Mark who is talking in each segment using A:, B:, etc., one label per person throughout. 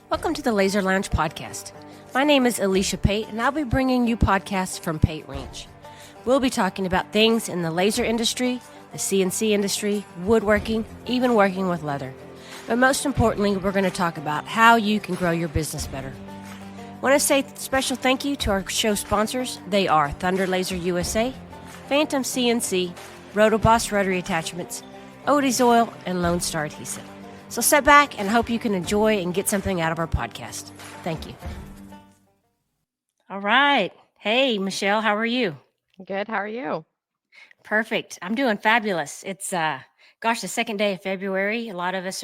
A: Welcome to the Laser Lounge podcast. My name is Alicia Pate, and I'll be bringing you podcasts from Pate Ranch. We'll be talking about things in the laser industry, the CNC industry, woodworking, even working with leather. But most importantly, we're going to talk about how you can grow your business better. I want to say a special thank you to our show sponsors. They are Thunder Laser USA, Phantom CNC, Rotoboss Rotary Attachments, Odie's Oil, and Lone Star Adhesive. So sit back and hope you can enjoy and get something out of our podcast. Thank you. All right. Hey, Michelle, how are you?
B: Good. How are you?
A: Perfect. I'm doing fabulous. It's, the second day of February. A lot of us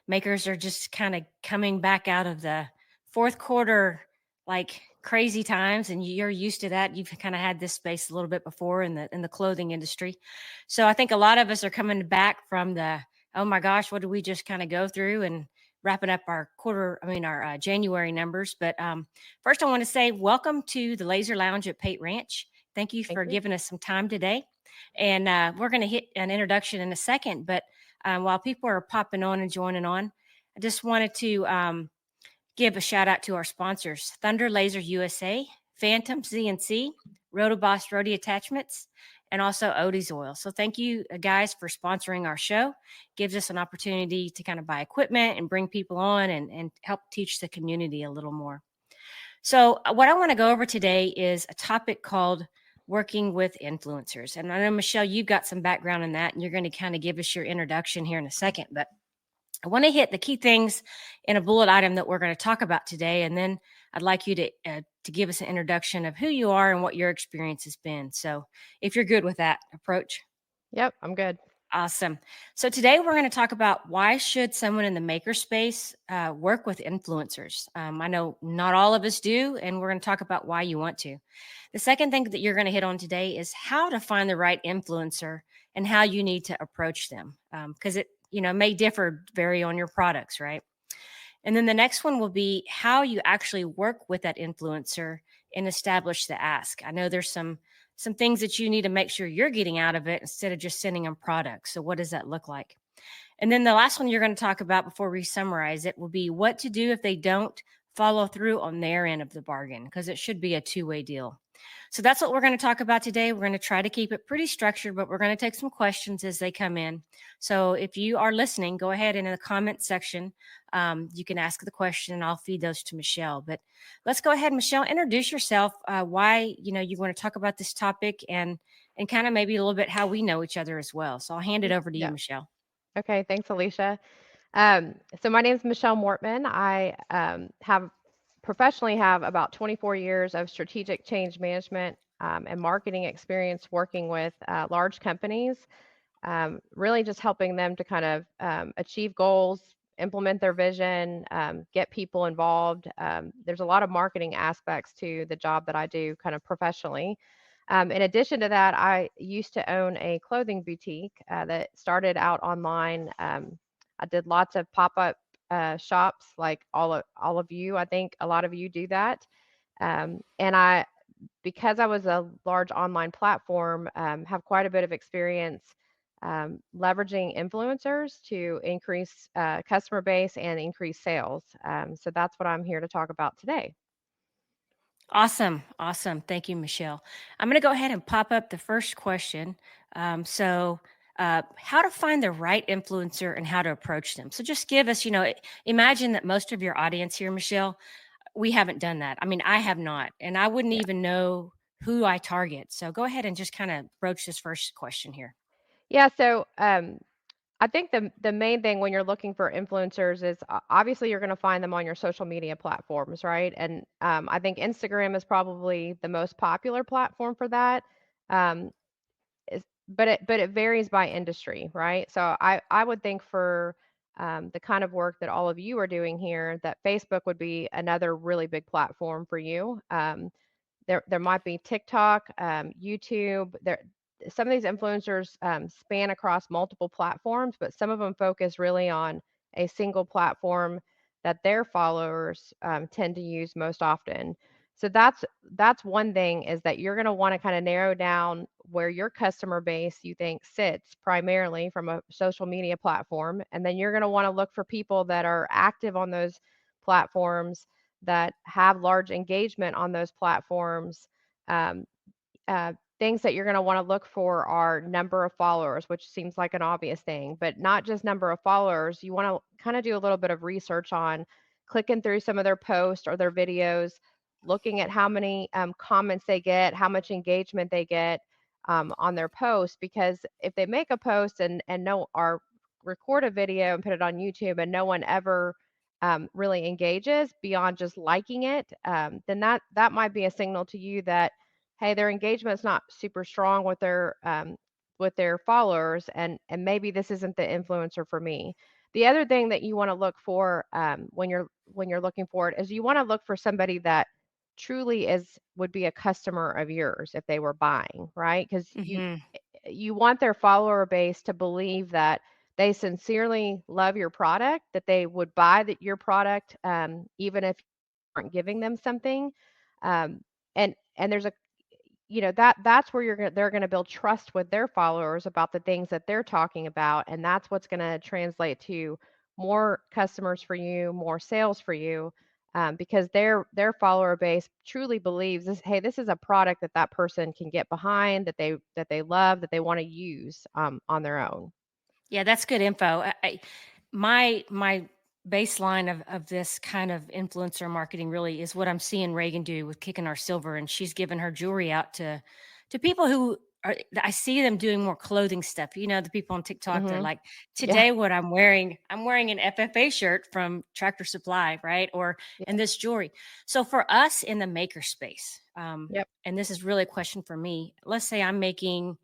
A: makers are just kind of coming back out of the fourth quarter, like crazy times. And you're used to that. You've kind of had this space a little bit before in the clothing industry. So I think a lot of us are coming back from oh my gosh, what did we just kind of go through, and wrapping up our our January numbers. But first I want to say welcome to the Laser Lounge at Pate Ranch. Thank you for giving us some time today. And we're going to hit an introduction in a second. But while people are popping on and joining on, I just wanted to give a shout out to our sponsors, Thunder Laser USA, Phantom CNC, Rotoboss Rotary Attachments, and also Odie's Oil. So thank you guys for sponsoring our show. Gives us an opportunity to kind of buy equipment and bring people on and help teach the community a little more. So what I want to go over today is a topic called working with influencers. And I know, Michelle, you've got some background in that, and you're going to kind of give us your introduction here in a second. But I want to hit the key things in a bullet item that we're going to talk about today. And then I'd like you to give us an introduction of who you are and what your experience has been. So if you're good with that approach.
B: Yep, I'm good.
A: Awesome. So today we're going to talk about why should someone in the maker space work with influencers. I know not all of us do, and we're going to talk about why you want to. The second thing that you're going to hit on today is how to find the right influencer and how you need to approach them, because it may vary on your products, right? And then the next one will be how you actually work with that influencer and establish the ask. I know there's some things that you need to make sure you're getting out of it instead of just sending them products. So what does that look like? And then the last one you're going to talk about before we summarize it will be what to do if they don't follow through on their end of the bargain, because it should be a two-way deal. So that's what we're going to talk about today. We're going to try to keep it pretty structured, but we're going to take some questions as they come in. So if you are listening, go ahead and in the comment section, you can ask the question and I'll feed those to Michelle. But let's go ahead, Michelle, introduce yourself, why, you want to talk about this topic and kind of maybe a little bit how we know each other as well. So I'll hand it over to you, Michelle.
B: Okay. Thanks, Alicia. So my name is Michelle Mortman. I professionally have about 24 years of strategic change management and marketing experience working with large companies, really just helping them to kind of achieve goals, implement their vision, get people involved. There's a lot of marketing aspects to the job that I do kind of professionally. In addition to that, I used to own a clothing boutique that started out online. I did lots of pop-up shops like all of you. I think a lot of you do that. And because I was a large online platform, have quite a bit of experience leveraging influencers to increase customer base and increase sales. So that's what I'm here to talk about today.
A: Awesome. Thank you, Michelle. I'm going to go ahead and pop up the first question. How to find the right influencer and how to approach them. So just give us, imagine that most of your audience here, Michelle, we haven't done that. I mean, I have not, and I wouldn't even know who I target. So go ahead and just kind of broach this first question here.
B: Yeah. So I think the main thing when you're looking for influencers is obviously you're going to find them on your social media platforms, right? And I think Instagram is probably the most popular platform for that. Um, but it varies by industry, right? So I would think for the kind of work that all of you are doing here, that Facebook would be another really big platform for you. There might be TikTok, YouTube. Some of these influencers span across multiple platforms, but some of them focus really on a single platform that their followers tend to use most often. So that's one thing, is that you're going to want to kind of narrow down where your customer base you think sits primarily from a social media platform, and then you're going to want to look for people that are active on those platforms that have large engagement on those platforms, um, things that you're going to want to look for are number of followers, which seems like an obvious thing, but not just number of followers. You want to kind of do a little bit of research on clicking through some of their posts or their videos, looking at how many comments they get, how much engagement they get on their posts. Because if they make a post and no or record a video and put it on YouTube and no one ever really engages beyond just liking it, then that might be a signal to you that hey, their engagement's not super strong with their followers, and maybe this isn't the influencer for me. The other thing that you want to look for when you're looking for it is you want to look for somebody that truly is would be a customer of yours if they were buying, right? Because
A: Hmm.
B: you want their follower base to believe that they sincerely love your product, that they would buy your product even if you aren't giving them something. Um, and there's a that's where they're going to build trust with their followers about the things that they're talking about, and that's what's going to translate to more customers for you, more sales for you, because their follower base truly believes this. Hey, this is a product that that person can get behind, that they love, that they want to use on their own.
A: Yeah, that's good info. My baseline of this kind of influencer marketing really is what I'm seeing Reagan do with Kicking Our Silver, and she's giving her jewelry out to people who are. I see them doing more clothing stuff. You know, the people on TikTok, they're
B: Hmm.
A: like,
B: Yeah.
A: today what I'm wearing an FFA shirt from Tractor Supply, right? Or and
B: Yeah.
A: this jewelry. So for us in the maker space,
B: Yep.
A: and this is really a question for me. Let's say I'm making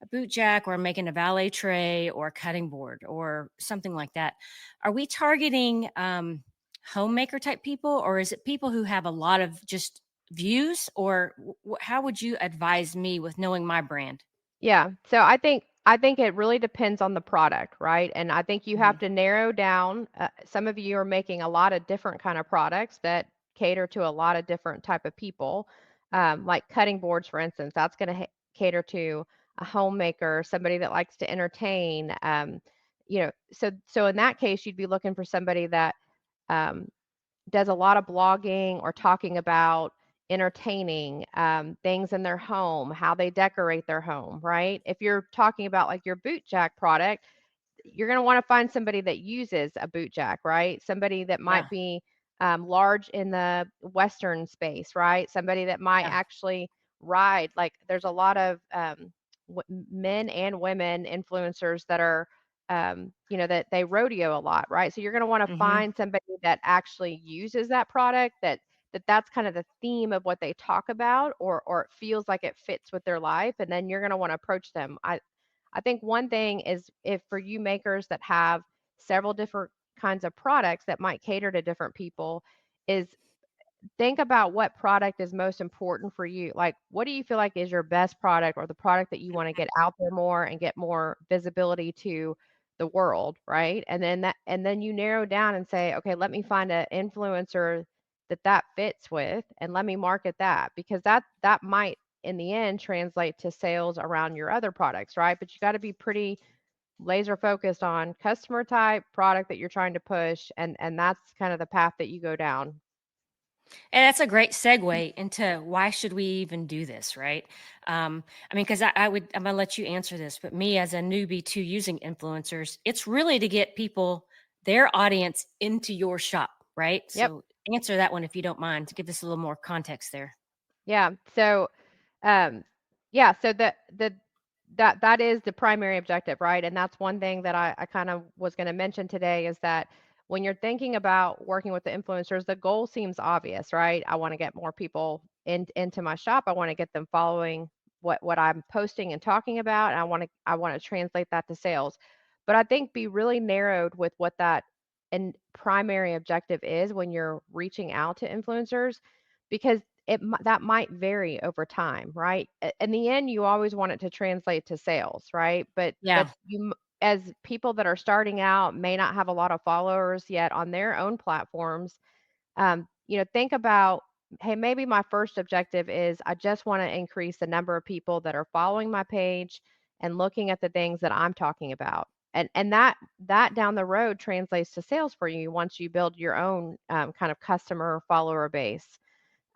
A: a boot jack or I'm making a valet tray or a cutting board or something like that. Are we targeting homemaker type people, or is it people who have a lot of just views, or how would you advise me with knowing my brand?
B: Yeah. So I think it really depends on the product, right? And I think you have
A: Mhm.
B: to narrow down. Some of you are making a lot of different kind of products that cater to a lot of different type of people, like cutting boards, for instance. That's going to cater to a homemaker, somebody that likes to entertain. So in that case, you'd be looking for somebody that um, does a lot of blogging or talking about entertaining things in their home, how they decorate their home, right? If you're talking about like your boot jack product, you're going to want to find somebody that uses a boot jack, right? Somebody that
A: Yeah,
B: might be large in the Western space, right? Somebody that might
A: yeah.
B: actually ride. Like there's a lot of men and women influencers that are, that they rodeo a lot, right? So you're going to want to
A: Hmm.
B: find somebody that actually uses that product, that's kind of the theme of what they talk about, or it feels like it fits with their life, and then you're going to want to approach them. I think one thing is if for you makers that have several different kinds of products that might cater to different people, is think about what product is most important for you. Like, what do you feel like is your best product or the product that you want to get out there more and get more visibility to the world, right? And then you narrow down and say, okay, let me find an influencer that fits with and let me market that, because that might in the end translate to sales around your other products, right? But you got to be pretty laser focused on customer type, product that you're trying to push, and that's kind of the path that you go down.
A: And that's a great segue into why should we even do this, right? I mean, because I'm gonna let you answer this, but me as a newbie to using influencers, it's really to get people, their audience, into your shop, right?
B: Yep.
A: So answer that one if you don't mind to give us a little more context there.
B: Yeah. So, um, yeah. So that is the primary objective, right? And that's one thing that I kind of was going to mention today is that when you're thinking about working with the influencers, the goal seems obvious, right? I want to get more people into my shop. I want to get them following what I'm posting and talking about. And I want to translate that to sales. But I think be really narrowed with what that and primary objective is when you're reaching out to influencers, because that might vary over time, right? In the end, you always want it to translate to sales, right? But
A: Yeah.
B: as people that are starting out may not have a lot of followers yet on their own platforms, think about, hey, maybe my first objective is I just want to increase the number of people that are following my page and looking at the things that I'm talking about. and that down the road translates to sales for you once you build your own kind of customer follower base.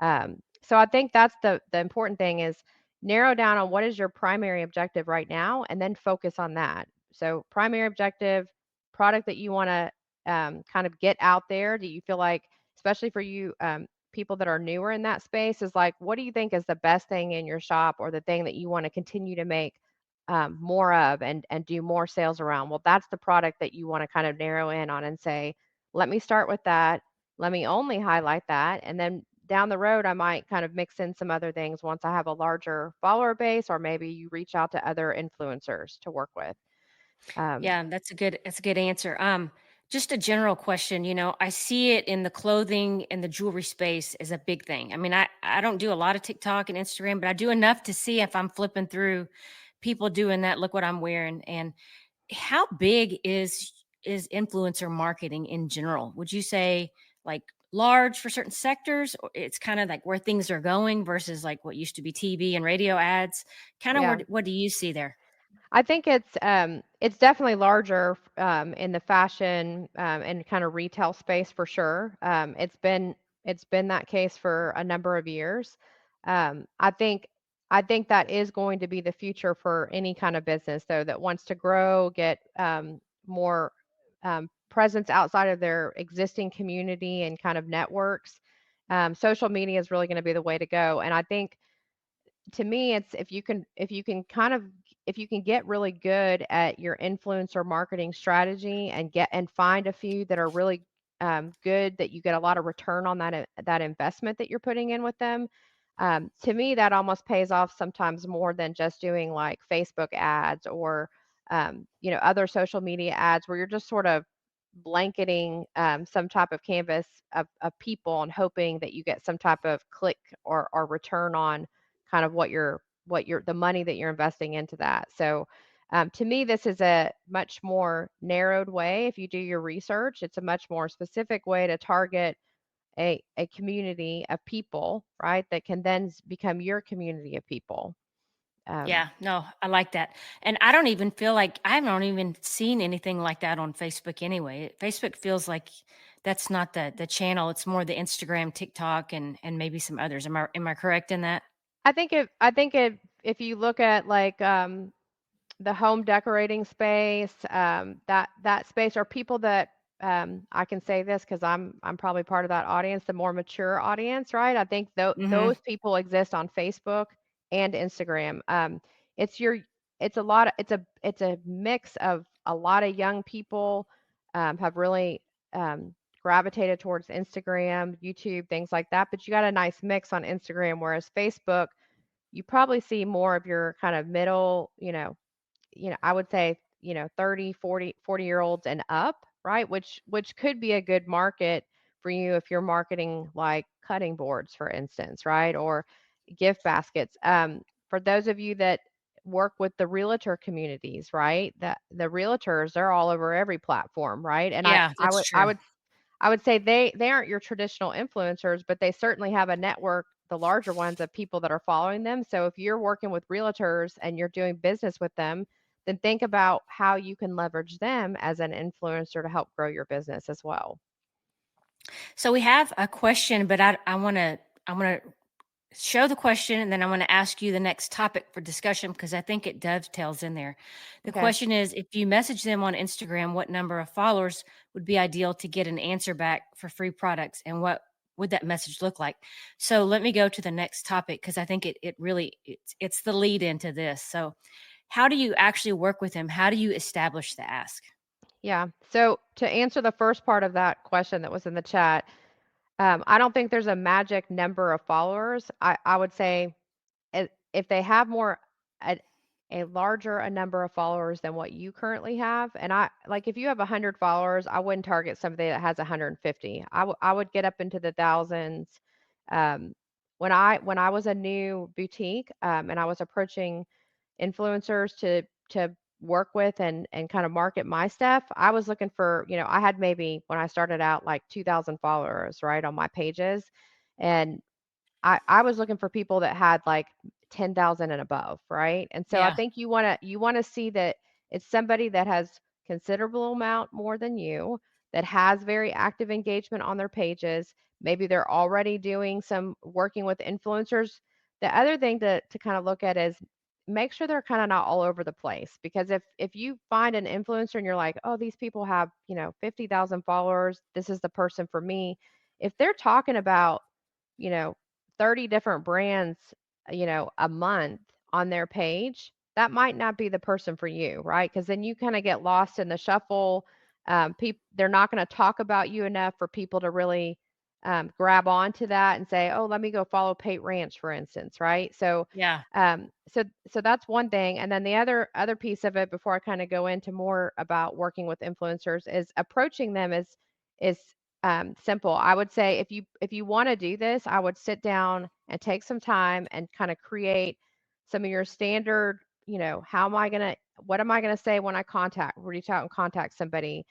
B: So I think that's the important thing is narrow down on what is your primary objective right now and then focus on that. So primary objective, product that you want to kind of get out there. Do you feel like, especially for you people that are newer in that space, is like, what do you think is the best thing in your shop or the thing that you want to continue to make more of and do more sales around? Well, that's the product that you want to kind of narrow in on and say, let me start with that. Let me only highlight that. And then down the road, I might kind of mix in some other things once I have a larger follower base, or maybe you reach out to other influencers to work with. Um,
A: Yeah, that's a good answer. Just a general question, I see it in the clothing and the jewelry space as a big thing. I mean, I don't do a lot of TikTok and Instagram, but I do enough to see if I'm flipping through people doing that. Look what I'm wearing. And how big is influencer marketing in general? Would you say like large for certain sectors, or it's kind of like where things are going versus like what used to be TV and radio ads? Kind of
B: yeah.
A: what do you see there?
B: I think it's definitely larger in the fashion and kind of retail space for sure. It's been that case for a number of years. I think that is going to be the future for any kind of business though that wants to grow, get more presence outside of their existing community and kind of networks. Social media is really going to be the way to go, and I think to me it's if you can get really good at your influencer marketing strategy and get and find a few that are really good that you get a lot of return on that investment that you're putting in with them. To me that almost pays off sometimes more than just doing like Facebook ads or other social media ads where you're just sort of blanketing some type of canvas of people and hoping that you get some type of click or return on kind of what you're the money that you're investing into that. So to me, this is a much more narrowed way. If you do your research, it's a much more specific way to target a community of people, right? That can then become your community of people. Um,
A: Yeah, no, I like that. And I don't even feel like I haven't even seen anything like that on Facebook anyway. Facebook feels like that's not the channel. It's more the Instagram, TikTok, and maybe some others. Am I correct in that?
B: I think if you look at like the home decorating space, that space are people that I can say this because I'm probably part of that audience, the more mature audience, right? I think
A: Hmm.
B: those people exist on Facebook and Instagram. It's your it's a lot of it's a mix of a lot of young people have really gravitated towards Instagram, YouTube, things like that. But you got a nice mix on Instagram, whereas Facebook, you probably see more of your kind of middle, I would say, 30, 40 year olds and up, right? Which could be a good market for you if you're marketing like cutting boards, for instance, right? Or gift baskets. For those of you that work with the realtor communities, right? That the realtors, they're all over every platform, right? And I
A: Yeah,
B: I
A: that's
B: would I
A: true.
B: would I would say they aren't your traditional influencers, but they certainly have a network, the larger ones of people that are following them. So if you're working with realtors and you're doing business with them, then think about how you can leverage them as an influencer to help grow your business as well.
A: So we have a question, but I want to show the question and then I want to ask you the next topic for discussion because I think it dovetails in there. The
B: Okay.
A: question is if you message them on Instagram, what number of followers would be ideal to get an answer back for free products and what would that message look like? So let me go to the next topic because I think it really it's the lead into this. So how do you actually work with them? How do you establish the ask?
B: Yeah. So to answer the first part of that question that was in the chat, I don't think there's a magic number of followers. I would say if they have a, a larger a number of followers than what you currently have, and I like if you have 100 followers, I wouldn't target somebody that has 150. I would get up into the thousands. Um, when I was a new boutique and I was approaching influencers to work with and kind of market my stuff, I was looking for, I had maybe when I started out like 2,000 followers, right, on my pages. And I was looking for people that had like 10,000 and above, right? And so I
A: Yeah.
B: think you want to see that it's somebody that has considerable amount more than you, that has very active engagement on their pages. Maybe they're already doing some working with influencers. The other thing to kind of look at is make sure they're kind of not all over the place, because if you find an influencer and you're like, "Oh, these people have, 50,000 followers, this is the person for me." If they're talking about, you know, 30 different brands, a month on their page, that might not be the person for you, right? Because then you kind of get lost in the shuffle. They're not going to talk about you enough for people to really grab onto that and say, "Oh, let me go follow Pate Ranch," for instance, right? So,
A: Yeah.
B: so that's one thing. And then the other piece of it, before I kind of go into more about working with influencers, is approaching them is simple. I would say if you want to do this, I would sit down and take some time and kind of create some of your standard, how am I gonna, what am I gonna say when I reach out and contact somebody?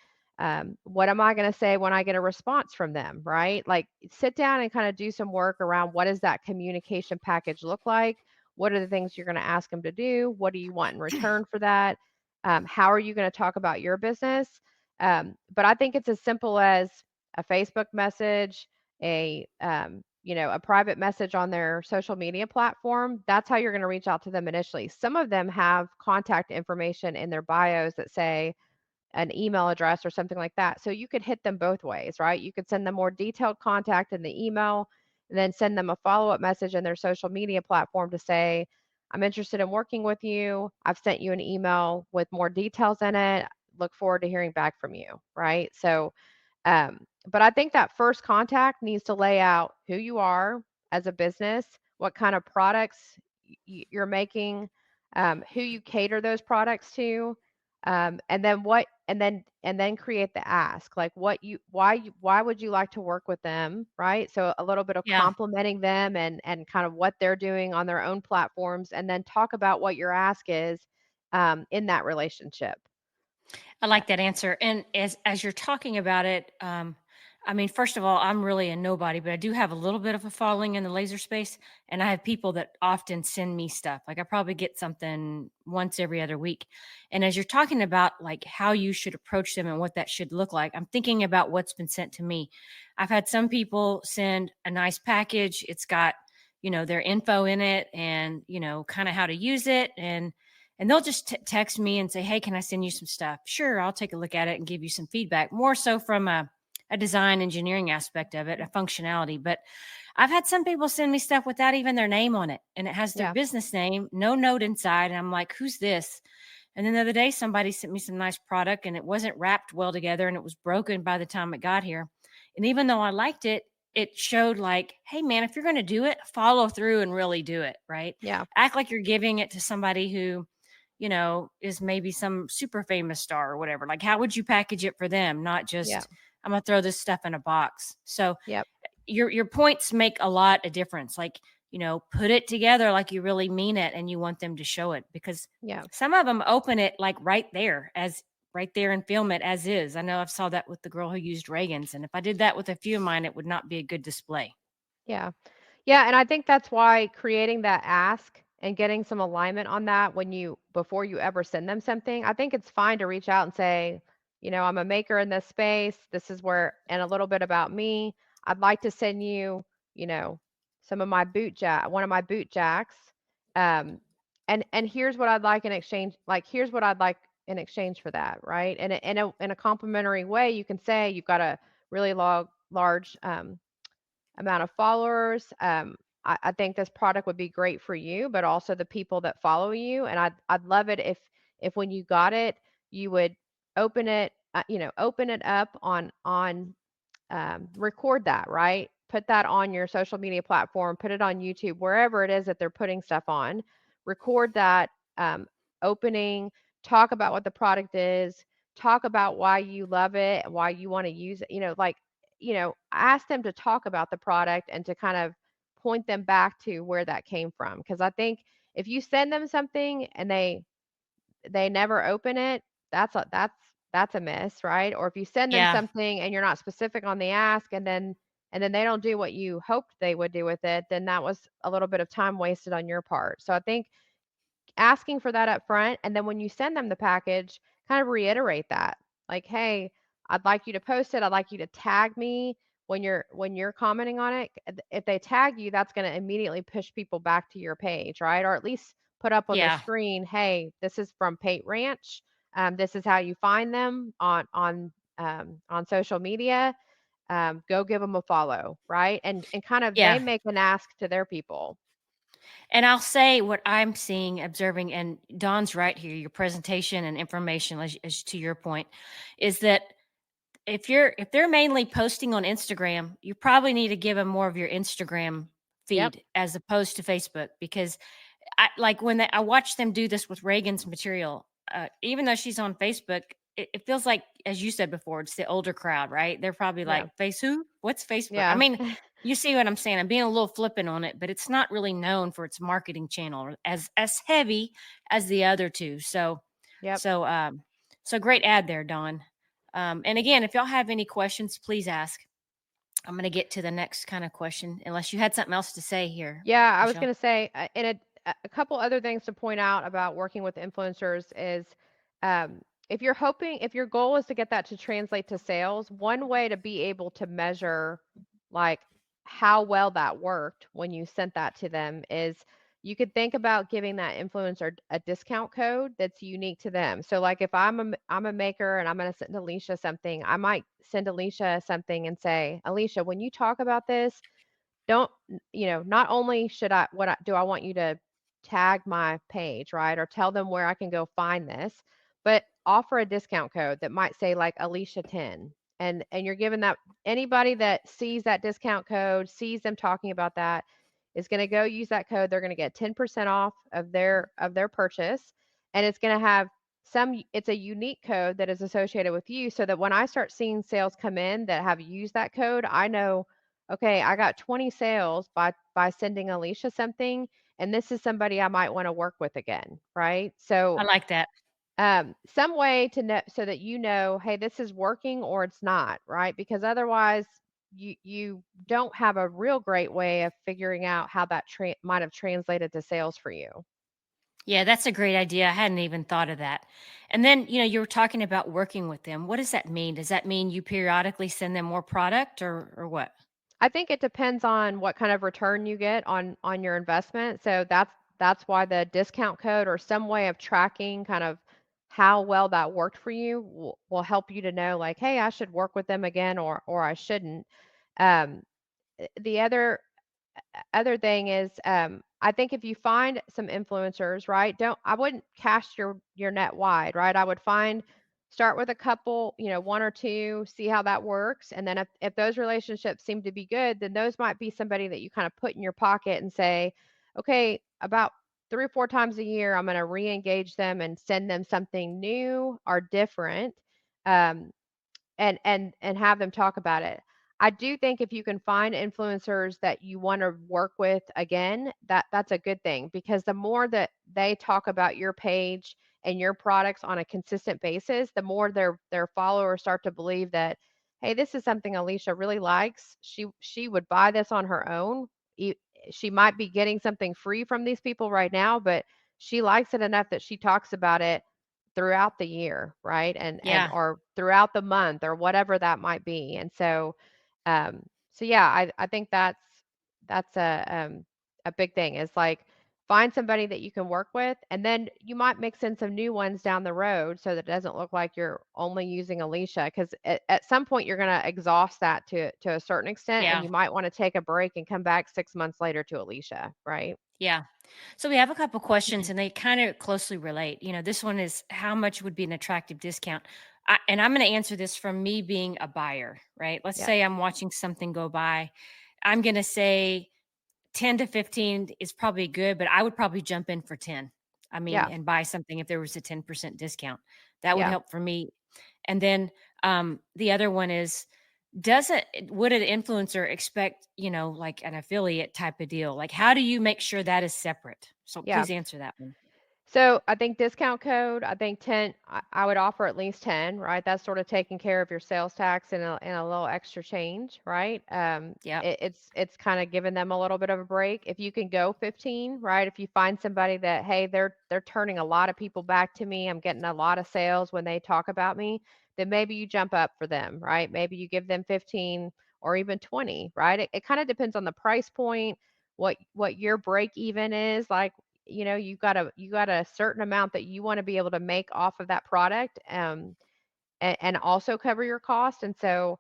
B: What am I going to say when I get a response from them, right? Like, sit down and kind of do some work around what does that communication package look like? What are the things you're going to ask them to do? What do you want in return for that? How are you going to talk about your business? But I think it's as simple as a Facebook message, a private message on their social media platform. That's how you're going to reach out to them initially. Some of them have contact information in their bios that say an email address or something like that. So you could hit them both ways, right? You could send them more detailed contact in the email and then send them a follow-up message in their social media platform to say, "I'm interested in working with you. I've sent you an email with more details in it. Look forward to hearing back from you," right? So, but I think that first contact needs to lay out who you are as a business, what kind of products you're making, who you cater those products to, and then and then create the ask, like why would you like to work with them, right? So a little bit of
A: Yeah.
B: complimenting them and kind of what they're doing on their own platforms, and then talk about what your ask is in that relationship.
A: I like that answer. And as you're talking about it, I mean, first of all, I'm really a nobody, but I do have a little bit of a following in the laser space, and I have people that often send me stuff. Like I probably get something once every other week. And as you're talking about like how you should approach them and what that should look like, I'm thinking about what's been sent to me. I've had some people send a nice package. It's got, their info in it and, kind of how to use it and they'll just text me and say, "Hey, can I send you some stuff?" Sure, I'll take a look at it and give you some feedback, more so from a design engineering aspect of it, a functionality. But I've had some people send me stuff without even their name on it, and it has their
B: Yeah,
A: business name, no note inside. And I'm like, "Who's this?" And then the other day, somebody sent me some nice product, and it wasn't wrapped well together, and it was broken by the time it got here. And even though I liked it, it showed like, "Hey, man, if you're going to do it, follow through and really do it, right?
B: yeah,
A: Act like you're giving it to somebody who is maybe some super famous star or whatever. Like, how would you package it for them? Not
B: yeah,
A: just, I'm gonna throw this stuff in a box." So
B: yep,
A: your points make a lot of difference. Like, put it together like you really mean it and you want them to show it because
B: yeah.
A: some of them open it like right there and film it as is. I know I've saw that with the girl who used Reagan's, and if I did that with a few of mine, it would not be a good display.
B: Yeah. Yeah, and I think that's why creating that ask and getting some alignment on that before you ever send them something, I think it's fine to reach out and say, "I'm a maker in this space. This is where, and a little bit about me. I'd like to send you, you know, some of my one of my boot jacks. Um, and here's what I'd like in exchange, like here's what I'd like in exchange for that, right?" And in a complimentary way, you can say you've got a really large amount of followers. I think this product would be great for you, but also the people that follow you. And I'd love it if when you got it, you would open it up on record that, right? Put that on your social media platform, put it on YouTube, wherever it is that they're putting stuff on. Record that opening, talk about what the product is, talk about why you love it, why you want to use it. Ask them to talk about the product and to kind of point them back to where that came from. Because I think if you send them something and they never open it, that's a miss, right? Or if you send them
A: Yeah.
B: something and you're not specific on the ask, and then they don't do what you hoped they would do with it, then that was a little bit of time wasted on your part. So I think asking for that up front, and then when you send them the package, kind of reiterate that. Like, "Hey, I'd like you to post it. I'd like you to tag me when you're commenting on it." If they tag you, that's gonna immediately push people back to your page, right? Or at least put up on the
A: Yeah.
B: screen, "Hey, this is from Pate Ranch. This is how you find them on social media. Go give them a follow," right? And kind of they
A: Yeah.
B: make an ask to their people.
A: And I'll say what I'm seeing, observing, and Don's right here. Your presentation and information, as to your point, is that if they're mainly posting on Instagram, you probably need to give them more of your Instagram
B: Yep.
A: feed as opposed to Facebook, because like when I watch them do this with Reagan's material, even though she's on Facebook, it feels like, as you said before, it's the older crowd, right? They're probably
B: Yeah.
A: like, "Face who? What's Facebook?" I
B: Yeah.
A: mean, you see what I'm saying? I'm being a little flippant on it, but it's not really known for its marketing channel as heavy as the other two.
B: Yep.
A: So um, so great ad there, Don. And again, if y'all have any questions, please ask. I'm going to get to the next kind of question, unless you had something else to say here,
B: Yeah, I was
A: Michelle.
B: gonna say, and a couple other things to point out about working with influencers is, if your goal is to get that to translate to sales, one way to be able to measure, like, how well that worked when you sent that to them is you could think about giving that influencer a discount code that's unique to them. So, like, if I'm a maker and I'm gonna send Alicia something, I might send Alicia something and say, "Alicia, when you talk about this, don't not only should I what I do I want you to tag my page, right? Or tell them where I can go find this, but offer a discount code that might say like Alicia 10. And you're giving that anybody that sees that discount code, sees them talking about that, is going to go use that code. They're going to get 10% off of their purchase. And it's going to have it's a unique code that is associated with you so that when I start seeing sales come in that have used that code, I know, okay, I got 20 sales by sending Alicia something, and this is somebody I might want to work with again, right?
A: I
B: So,
A: like that.
B: some way to know so that you know, hey, this is working or it's not, right? Because otherwise, you don't have a real great way of figuring out how that might have translated to sales for you.
A: Yeah, that's a great idea. I hadn't even thought of that. And then, you were talking about working with them. What does that mean? Does that mean you periodically send them more product, or what?
B: I think it depends on what kind of return you get on your investment. So that's why the discount code or some way of tracking kind of how well that worked for you will help you to know like, hey, I should work with them again or I shouldn't. Um, the other thing is, I think if you find some influencers, right? Don't I wouldn't cast your net wide, right? I would start with a couple, one or two, see how that works, and then if those relationships seem to be good, then those might be somebody that you kind of put in your pocket and say, okay, about 3 or 4 times a year, I'm going to re-engage them and send them something new or different. Um, and have them talk about it. I do think if you can find influencers that you want to work with again, that's a good thing because the more that they talk about your page and your products on a consistent basis, the more their followers start to believe that, hey, this is something Alicia really likes. She would buy this on her own. E- She might be getting something free from these people right now, but she likes it enough that she talks about it throughout the year, right? And
A: Yeah.
B: or throughout the month or whatever that might be. And so so yeah, I think that's a big thing is like find somebody that you can work with and then you might mix in some new ones down the road so that it doesn't look like you're only using Alicia because at some point you're going to exhaust that to a certain extent and
A: Yeah.
B: you might want to take a break and come back 6 months later to Alicia, right?
A: Yeah. So we have a couple questions, and they kind of closely relate. This one is, how much would be an attractive discount? And I'm going to answer this from me being a buyer, right? Let's
B: Yeah.
A: say I'm watching something go by. I'm going to say 10 to 15 is probably good, but I would probably jump in for 10. I mean,
B: Yeah.
A: and buy something if there was a 10% discount. That would
B: Yeah.
A: help for me. And then the other one is, would an influencer expect, like an affiliate type of deal? Like, how do you make sure that is separate? So
B: Yeah.
A: please answer that one.
B: So I think discount code, I think 10, I would offer at least 10, right? That's sort of taking care of your sales tax and a little extra change, right?
A: Yep.
B: It's kind of giving them a little bit of a break. If you can go 15, right? If you find somebody that, hey, they're turning a lot of people back to me, I'm getting a lot of sales when they talk about me, then maybe you jump up for them, right? Maybe you give them 15 or even 20, right? It kind of depends on the price point, what your break even is, like, you got a certain amount that you want to be able to make off of that product, and also cover your cost. And so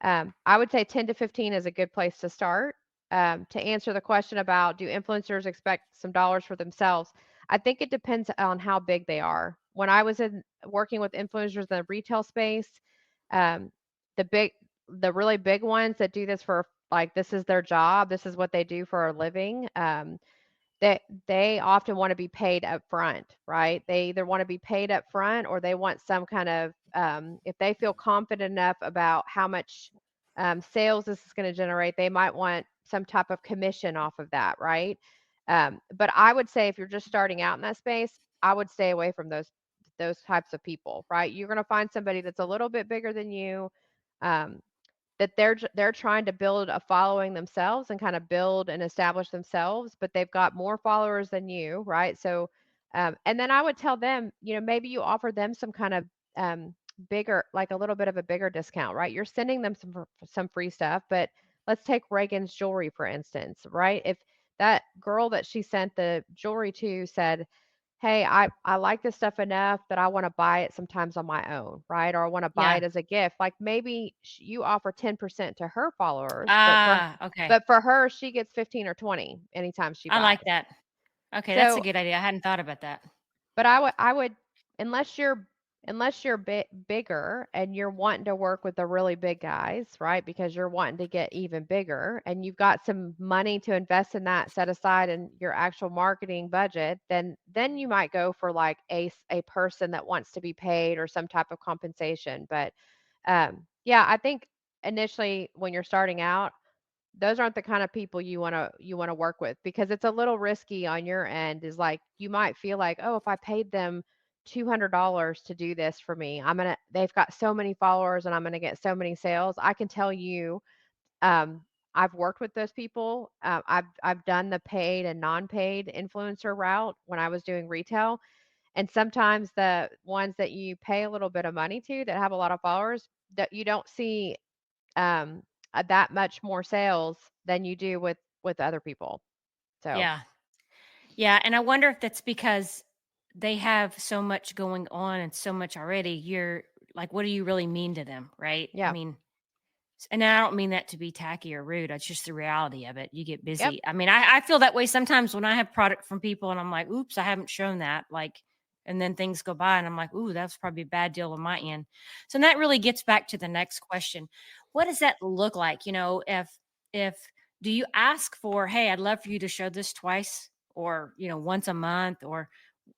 B: I would say 10 to 15 is a good place to start. To answer the question about, do influencers expect some dollars for themselves, I think it depends on how big they are. When I was working with influencers in the retail space, um, the big the really big ones that do this for, like, this is their job, this is what they do for a living, that they often want to be paid up front, right? They either want to be paid up front, or they want some kind of, if they feel confident enough about how much sales this is going to generate, they might want some type of commission off of that, right? But I would say if you're just starting out in that space, I would stay away from those types of people, right? You're going to find somebody that's a little bit bigger than you, um, that they're trying to build a following themselves and kind of build and establish themselves, but they've got more followers than you, right? So, and then I would tell them, maybe you offer them some kind of bigger, like a little bit of a bigger discount, right? You're sending them some free stuff, but let's take Reagan's jewelry for instance, right? If that girl that she sent the jewelry to said, hey, I like this stuff enough that I want to buy it sometimes on my own, right? Or I want to buy
A: Yeah.
B: it as a gift. Like, maybe you offer 10% to her followers,
A: Ah, okay.
B: but for her, she gets 15 or 20 anytime she
A: I like
B: buys.
A: that. Okay, that's a
B: So,
A: good idea. I hadn't thought about that.
B: but I would, unless you're bigger and you're wanting to work with the really big guys, right? Because you're wanting to get even bigger and you've got some money to invest in that set aside in your actual marketing budget, then you might go for like a person that wants to be paid or some type of compensation. But yeah, I think initially when you're starting out, those aren't the kind of people you want to work with, because it's a little risky on your end. Is like, you might feel like, oh, if I paid them $200 to do this for me, they've got so many followers and I'm gonna get so many sales. I can tell you, um, I've worked with those people. I've done the paid and non-paid influencer route when I was doing retail, and sometimes the ones that you pay a little bit of money to that have a lot of followers, that you don't see um, that much more sales than you do with other people. So,
A: Yeah. Yeah, and I wonder if that's because they have so much going on and so much already. You're like, what do you really mean to them, right? I
B: yeah.
A: mean, and I don't mean that to be tacky or rude. It's just the reality of it. You get
B: Yep.
A: busy. I mean, I feel that way sometimes when I have product from people and I'm like, oops, I haven't shown that. Like, and then things go by and I'm like, ooh, that's probably a bad deal on my end. So that really gets back to the next question. What does that look like? If do you ask for, hey, I'd love for you to show this twice or, once a month or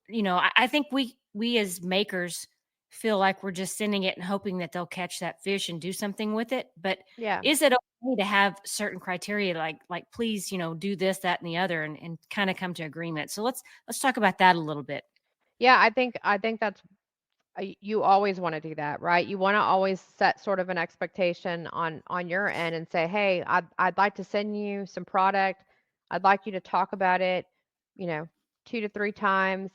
A: I think we as makers feel like we're just sending it and hoping that they'll catch that fish and do something with it. But
B: Yeah.
A: is it okay to have certain criteria like please, do this, that, and the other and kind of come to agreement? So let's talk about that a little bit.
B: Yeah, I think that's you always want to do that, right? You want to always set sort of an expectation on your end and say, "Hey, I'd like to send you some product. I'd like you to talk about it, you know, 2 to 3 times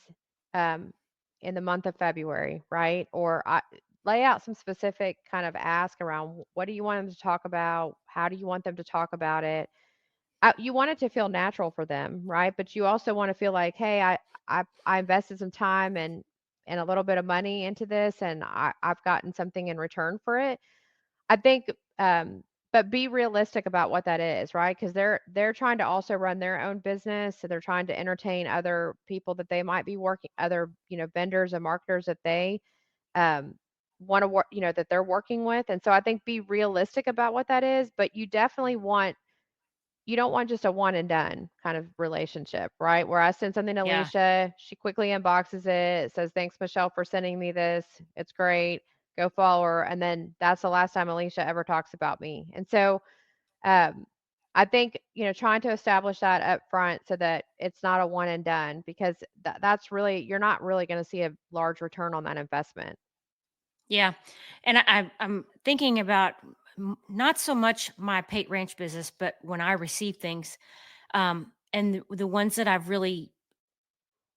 B: um in the month of February," right? Or lay out some specific kind of ask around, what do you want them to talk about? How do you want them to talk about it? You want it to feel natural for them, right? But you also want to feel like, hey, I invested some time and a little bit of money into this, and I've gotten something in return for it. I think, but be realistic about what that is, right? Because they're trying to also run their own business, so they're trying to entertain other people that they might be working, other vendors and marketers that they um, want to work, that they're working with, and so I think be realistic about what that is. But you don't want just a one and done kind of relationship, right? Where I send something to
A: Yeah.
B: Alicia, she quickly unboxes it, says, "Thanks, Michelle, for sending me this. It's great. Go follow her." And then that's the last time Alicia ever talks about me. And so, um, I think, trying to establish that up front so that it's not a one and done, because that's really, you're not really going to see a large return on that investment.
A: Yeah. And I'm thinking about not so much my Pate Ranch business, but when I receive things, and the ones that I've really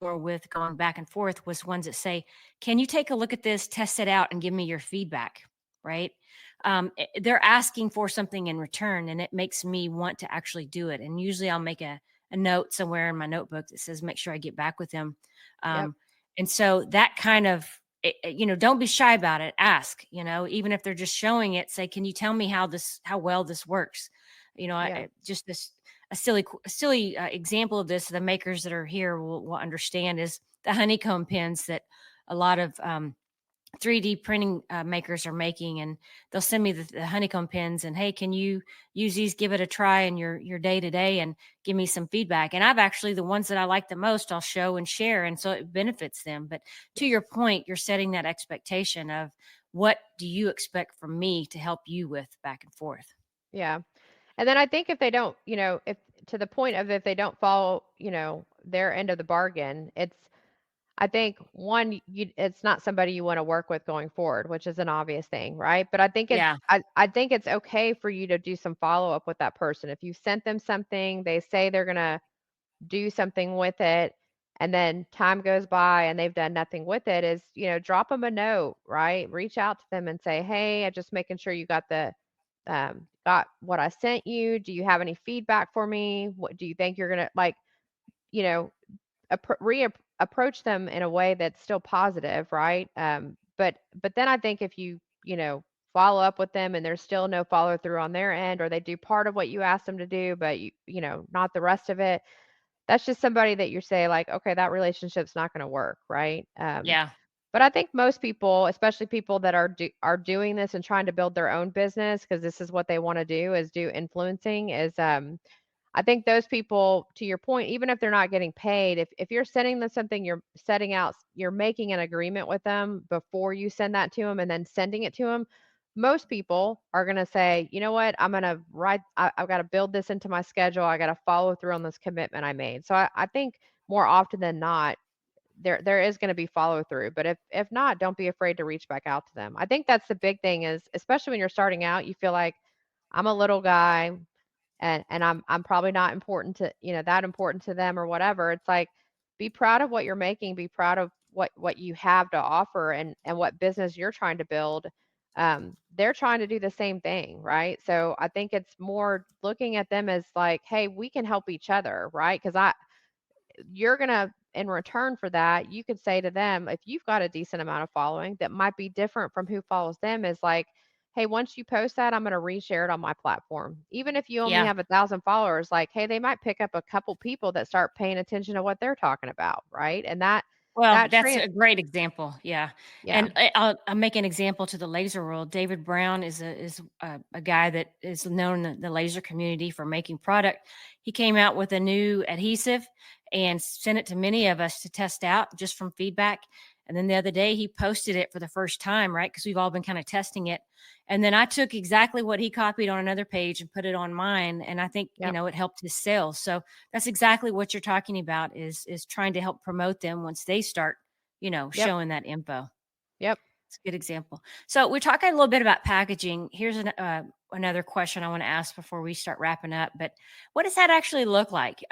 A: or with going back and forth was ones that say, "Can you take a look at this, test it out, and give me your feedback?" Right? They're asking for something in return, and it makes me want to actually do it. And usually, I'll make a note somewhere in my notebook that says, "Make sure I get back with them."
B: Yep.
A: Um, and so that kind of don't be shy about it. Ask, even if they're just showing it, say, "Can you tell me how well this works?"
B: Yeah.
A: Just this a silly example of this the makers that are here will understand is the honeycomb pins that a lot of 3D printing makers are making, and they'll send me the honeycomb pins and, hey, can you use these, give it a try in your day to day and give me some feedback. And I've actually the ones that I like the most I'll show and share, and so it benefits them. But to your point, you're setting that expectation of what do you expect from me to help you with back and forth.
B: Yeah. And then I think if they don't, if to the point of if they don't follow, their end of the bargain, I think one, it's not somebody you want to work with going forward, which is an obvious thing, right? But
A: Yeah.
B: I think it's okay for you to do some follow up with that person. If you sent them something, they say they're gonna do something with it, and then time goes by and they've done nothing with it, is, drop them a note, right? Reach out to them and say, hey, I'm just making sure you got what I sent you. Do you have any feedback for me? What do you think you're gonna like, you know, approach them in a way that's still positive, right? But then I think if you, follow up with them and there's still no follow through on their end, or they do part of what you asked them to do, but not the rest of it, that's just somebody that you say like, okay, that relationship's not going to work, right?
A: Yeah.
B: But I think most people, especially people that are doing this and trying to build their own business, because this is what they want to do, is do influencing, is I think those people, to your point, even if they're not getting paid, if you're sending them something, you're making an agreement with them before you send that to them and then sending it to them. Most people are going to say, you know what, I'm going to I've got to build this into my schedule. I got to follow through on this commitment I made. So I think more often than not, there is going to be follow through. But if not, don't be afraid to reach back out to them. I think that's the big thing, is especially when you're starting out, you feel like I'm a little guy, and I'm probably not important to, that important to them or whatever. It's like, be proud of what you're making, be proud of what you have to offer, and what business you're trying to build. They're trying to do the same thing, right? So I think it's more looking at them as like, hey, we can help each other, right? Because you're going to, in return for that, you could say to them, if you've got a decent amount of following that might be different from who follows them, is like, hey, once you post that, I'm going to reshare it on my platform. Even if you only
A: Yeah.
B: have 1,000 followers, like, hey, they might pick up a couple people that start paying attention to what they're talking about, right? And
A: Well,
B: that
A: that's
B: trans
A: a great example, yeah,
B: yeah.
A: and I'll make an example to the laser world. David Brown is a guy that is known in the laser community for making product. He came out with a new adhesive and sent it to many of us to test out just from feedback, and then the other day, he posted it for the first time, right? Because 'Cause we've all been kinda testing it, and then I took exactly what he copied on another page and put it on mine, and I think,
B: Yep.
A: it helped his sales, so that's exactly what you're talking about is trying to help promote them once they start,
B: Yep.
A: showing that info.
B: Yep.
A: It's a good example. So we're talking a little bit about packaging. Here's another question I want to ask before we start wrapping up. But what does that actually look like?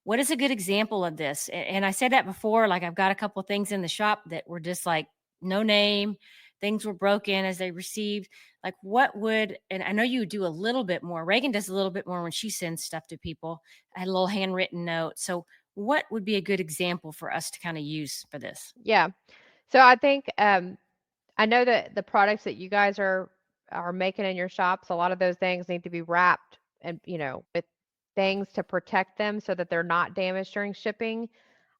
A: What is a good example of this? And I said that before. Like I've got a couple things in the shop that were just like no name. Things were broken as they received. Like what would? And I know you do a little bit more. Reagan does a little bit more when she sends stuff to people. I had a little handwritten note. So what would be a good example for us to kind of use for this?
B: Yeah. So I think I know that the products that you guys are making in your shops, a lot of those things need to be wrapped, and with things to protect them so that they're not damaged during shipping.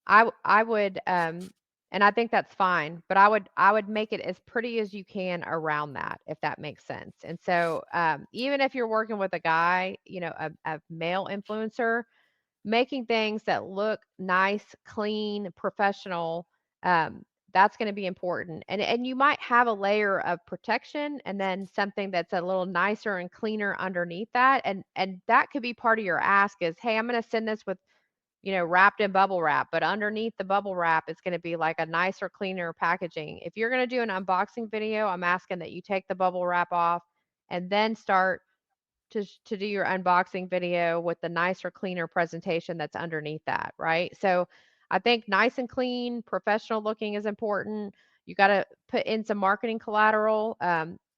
B: I would, and I think that's fine, but I would make it as pretty as you can around that, if that makes sense. And so, even if you're working with a guy, a male influencer, making things that look nice, clean, professional, um, That's going to be important. And you might have a layer of protection and then something that's a little nicer and cleaner underneath that. And that could be part of your ask is, hey, I'm going to send this with, wrapped in bubble wrap, but underneath the bubble wrap is going to be like a nicer, cleaner packaging. If you're going to do an unboxing video, I'm asking that you take the bubble wrap off and then start to do your unboxing video with the nicer, cleaner presentation that's underneath that, right? So I think nice and clean, professional looking is important. You got to put in some marketing collateral.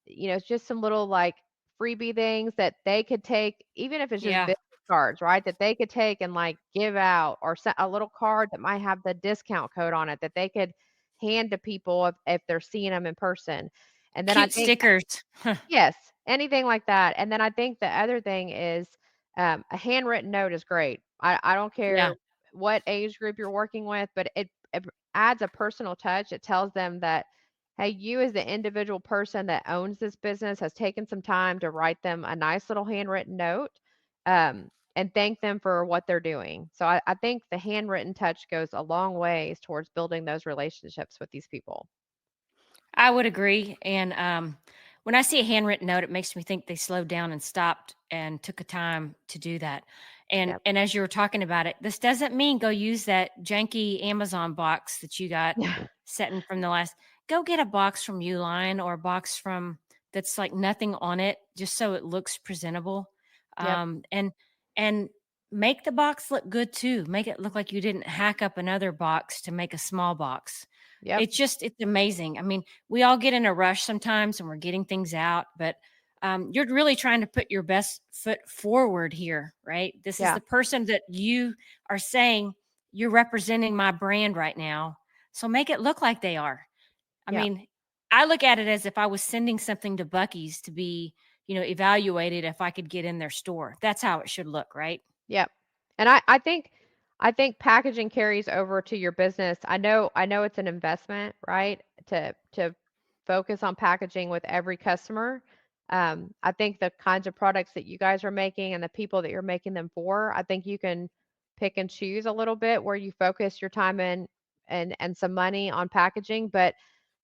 B: It's just some little like freebie things that they could take, even if it's just
A: Yeah.
B: business cards, right? That they could take and like give out, or a little card that might have the discount code on it that they could hand to people if they're seeing them in person. And then I
A: Cute
B: think
A: stickers.
B: yes, anything like that. And then I think the other thing is a handwritten note is great. I don't
A: Yeah.
B: care what age group you're working with, but it adds a personal touch. It tells them that, hey, you as the individual person that owns this business has taken some time to write them a nice little handwritten note and thank them for what they're doing. So I think the handwritten touch goes a long ways towards building those relationships with these people.
A: I would agree. And when I see a handwritten note, it makes me think they slowed down and stopped and took a time to do that. And
B: Yep.
A: and as you were talking about it, this doesn't mean go use that janky Amazon box that you got sitting from the last. Go get a box from Uline or a box from that's like nothing on it, just so it looks presentable.
B: Yep.
A: And make the box look good too. Make it look like you didn't hack up another box to make a small box.
B: Yep.
A: It's amazing. I mean, we all get in a rush sometimes and we're getting things out, but you're really trying to put your best foot forward here, right? This is
B: Yeah.
A: the person that you are saying you're representing my brand right now. So make it look like they are. I
B: Yeah.
A: mean, I look at it as if I was sending something to Bucky's to be, evaluated if I could get in their store. That's how it should look, right?
B: Yep. And I think packaging carries over to your business. I know it's an investment, right? To focus on packaging with every customer. I think the kinds of products that you guys are making and the people that you're making them for, I think you can pick and choose a little bit where you focus your time in and some money on packaging. But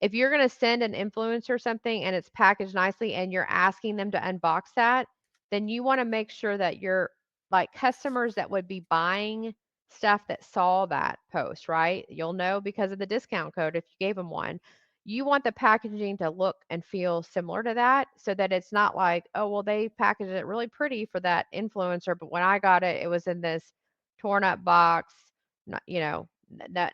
B: if you're going to send an influencer something and it's packaged nicely and you're asking them to unbox that, then you want to make sure that you're like customers that would be buying stuff that saw that post, right? You'll know because of the discount code if you gave them one. You want the packaging to look and feel similar to that so that it's not like, oh, well, they packaged it really pretty for that influencer, but when I got it, it was in this torn up box, not,
A: Yeah.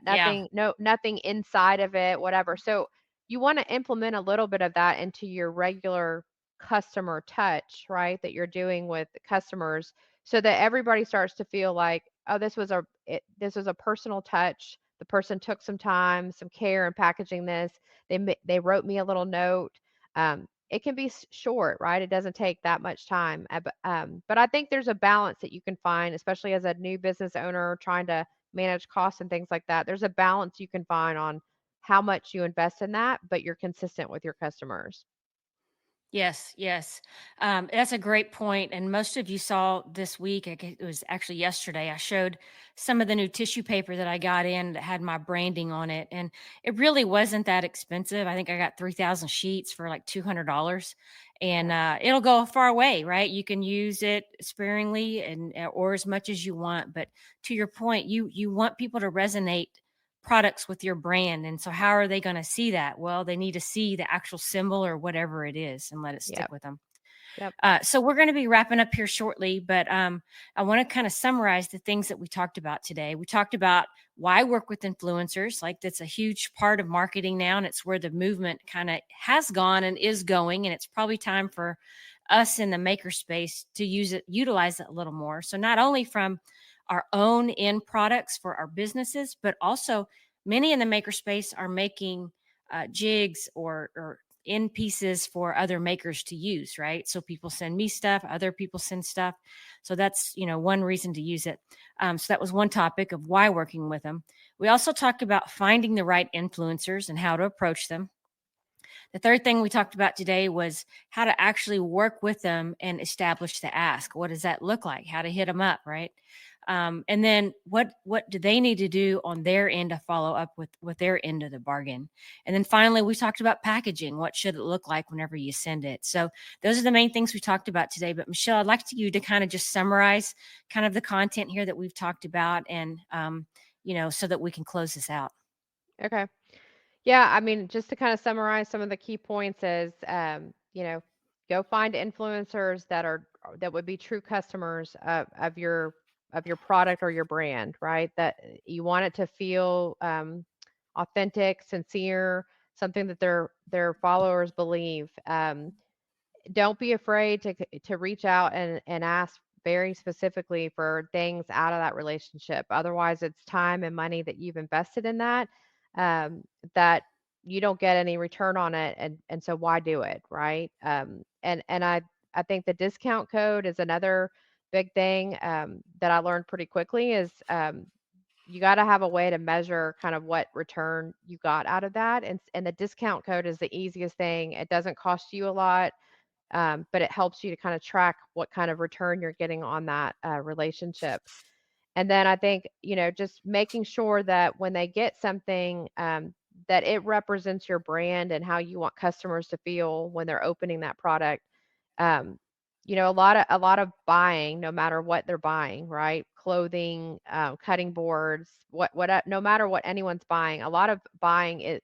B: nothing, nothing inside of it, whatever. So you want to implement a little bit of that into your regular customer touch, right? That you're doing with customers so that everybody starts to feel like, oh, this was a personal touch. The person took some time, some care in packaging this. They wrote me a little note. It can be short, right? It doesn't take that much time. But I think there's a balance that you can find, especially as a new business owner trying to manage costs and things like that. There's a balance you can find on how much you invest in that, but you're consistent with your customers.
A: Yes, yes. That's a great point. And most of you saw this week, it was actually yesterday, I showed some of the new tissue paper that I got in that had my branding on it. And it really wasn't that expensive. I think I got 3,000 sheets for like $200. And
B: Yeah.
A: it'll go a far way, right? You can use it sparingly and or as much as you want. But to your point, you want people to resonate products with your brand. And so, how are they going to see that? Well, they need to see the actual symbol or whatever it is and let it stick
B: Yep.
A: with them.
B: Yep.
A: So, we're going to be wrapping up here shortly, but I want to kind of summarize the things that we talked about today. We talked about why work with influencers, like that's a huge part of marketing now, and it's where the movement kind of has gone and is going. And it's probably time for us in the maker space to utilize it a little more. So, not only from our own end products for our businesses, but also many in the maker space are making jigs or end pieces for other makers to use, right? So people send me stuff, other people send stuff. So that's, one reason to use it. So that was one topic of why working with them. We also talked about finding the right influencers and how to approach them. The third thing we talked about today was how to actually work with them and establish the ask. What does that look like? How to hit them up, right? And then what do they need to do on their end to follow up with their end of the bargain? And then finally, we talked about packaging. What should it look like whenever you send it? So those are the main things we talked about today. But Michelle, I'd like you to kind of just summarize kind of the content here that we've talked about, and so that we can close this out.
B: Okay. Yeah, I mean, just to kind of summarize some of the key points is, go find influencers that would be true customers of your product or your brand, right? That you want it to feel authentic, sincere, something that their followers believe. Don't be afraid to reach out and ask very specifically for things out of that relationship. Otherwise, it's time and money that you've invested in that, um, that you don't get any return on it, and so why do it, right? And I think the discount code is another big thing, that I learned pretty quickly is, you got to have a way to measure kind of what return you got out of that, and the discount code is the easiest thing. It doesn't cost you a lot, but it helps you to kind of track what kind of return you're getting on that relationship. And then I think, just making sure that when they get something, that it represents your brand and how you want customers to feel when they're opening that product. Um, a lot of buying, no matter what they're buying, right? Clothing, cutting boards, no matter what anyone's buying, a lot of buying it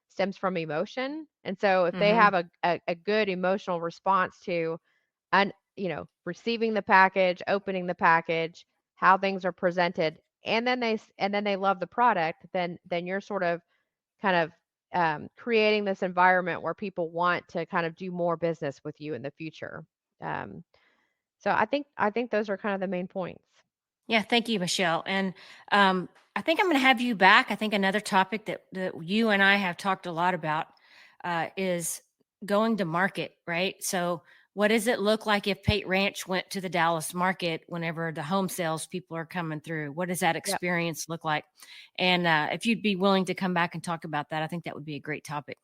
B: stems from emotion. And so if they
A: Hmm.
B: have a good emotional response to, receiving the package, opening the package, how things are presented, and then they love the product, then you're sort of kind of creating this environment where people want to kind of do more business with you in the future. Um, so I think those are kind of the main points.
A: Yeah, thank you, Michelle. And I think I'm going to have you back. I think another topic that you and I have talked a lot about is going to market, right? So, what does it look like if Pate Ranch went to the Dallas market whenever the home sales people are coming through? What does that
B: Yep.
A: experience look like? And if you'd be willing to come back and talk about that, I think that would be a great topic.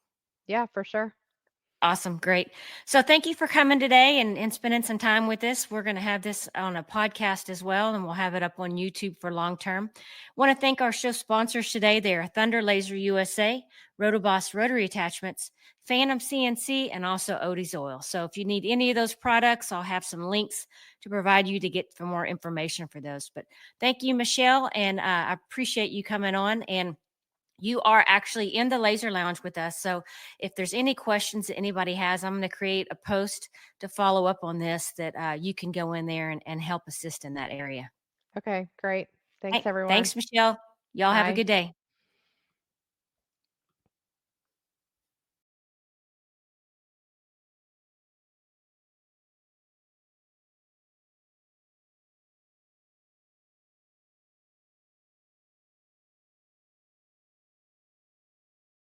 B: Yeah, for sure.
A: Awesome. Great. So thank you for coming today and spending some time with us. We're going to have this on a podcast as well, and we'll have it up on YouTube for long term. Want to thank our show sponsors today. They are Thunder Laser USA, Rotoboss Rotary Attachments, Phantom CNC, and also Odie's Oil. So if you need any of those products, I'll have some links to provide you to get for more information for those. But thank you, Michelle, and I appreciate you coming on. And you are actually in the laser lounge with us. So if there's any questions that anybody has, I'm going to create a post to follow up on this that you can go in there and help assist in that area.
B: Okay, great. Thanks, everyone.
A: Thanks, Michelle. Y'all have a
B: Bye.
A: good day.